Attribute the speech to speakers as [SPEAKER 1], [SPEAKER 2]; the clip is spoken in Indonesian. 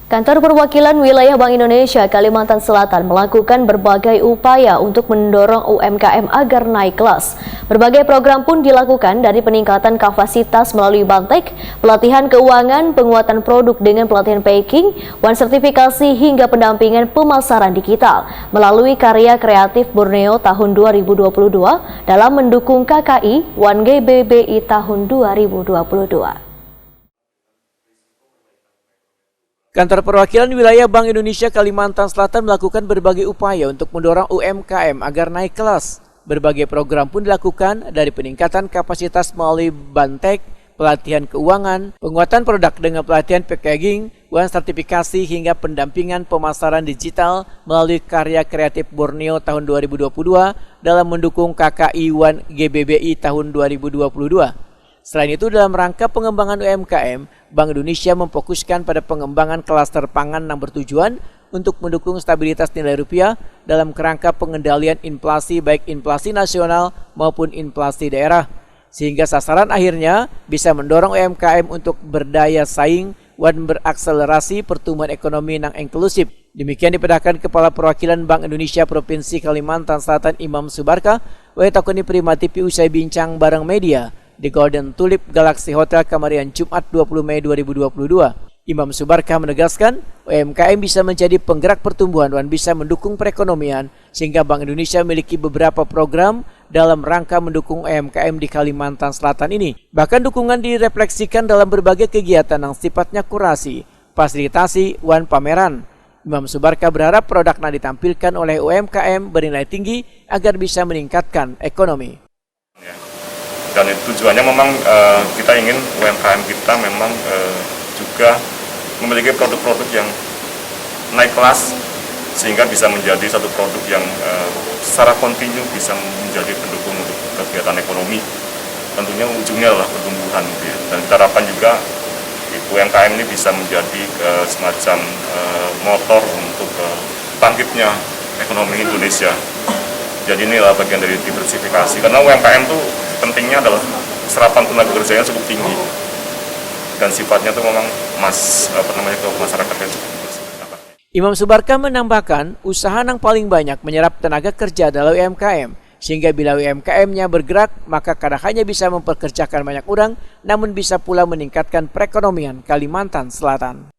[SPEAKER 1] Kantor Perwakilan Wilayah Bank Indonesia Kalimantan Selatan melakukan berbagai upaya untuk mendorong UMKM agar naik kelas. Berbagai program pun dilakukan dari peningkatan kapasitas melalui Bantek, pelatihan keuangan, penguatan produk dengan pelatihan packing, sertifikasi hingga pendampingan pemasaran digital melalui karya kreatif Borneo tahun 2022 dalam mendukung KKI One GBBI tahun 2022.
[SPEAKER 2] Kantor Perwakilan Wilayah Bank Indonesia Kalimantan Selatan melakukan berbagai upaya untuk mendorong UMKM agar naik kelas. Berbagai program pun dilakukan dari peningkatan kapasitas melalui Bantek, pelatihan keuangan, penguatan produk dengan pelatihan packaging, sertifikasi hingga pendampingan pemasaran digital melalui karya kreatif Borneo tahun 2022 dalam mendukung KKI One GBBI tahun 2022. Selain itu, dalam rangka pengembangan UMKM, Bank Indonesia memfokuskan pada pengembangan klaster pangan yang bertujuan untuk mendukung stabilitas nilai rupiah dalam kerangka pengendalian inflasi baik inflasi nasional maupun inflasi daerah. Sehingga sasaran akhirnya bisa mendorong UMKM untuk berdaya saing dan berakselerasi pertumbuhan ekonomi yang inklusif. Demikian dipedahkan Kepala Perwakilan Bank Indonesia Provinsi Kalimantan Selatan Imam Subarkah, Takuni Prima TV usai bincang bareng media di Golden Tulip Galaxy Hotel Kamarian Jumat 20 Mei 2022. Imam Subarkah menegaskan UMKM bisa menjadi penggerak pertumbuhan dan bisa mendukung perekonomian sehingga Bank Indonesia memiliki beberapa program dalam rangka mendukung UMKM di Kalimantan Selatan ini. Bahkan dukungan direfleksikan dalam berbagai kegiatan yang sifatnya kurasi, fasilitasi, dan pameran. Imam Subarkah berharap produk yang ditampilkan oleh UMKM bernilai tinggi agar bisa meningkatkan ekonomi.
[SPEAKER 3] Dan tujuannya memang kita ingin UMKM kita memang juga memiliki produk-produk yang naik kelas sehingga bisa menjadi satu produk yang secara kontinu bisa menjadi pendukung untuk kegiatan ekonomi. Tentunya ujungnya adalah pertumbuhan. Dan kita harapkan juga UMKM ini bisa menjadi semacam motor untuk bangkitnya ekonomi Indonesia. Jadi inilah bagian dari diversifikasi karena UMKM itu pentingnya adalah serapan tenaga kerjanya cukup tinggi dan sifatnya itu memang ke masyarakatnya cukup tinggi.
[SPEAKER 2] Imam Subarkah menambahkan usaha yang paling banyak menyerap tenaga kerja adalah UMKM sehingga bila UMKM-nya bergerak maka kadang hanya bisa mempekerjakan banyak orang namun bisa pula meningkatkan perekonomian Kalimantan Selatan.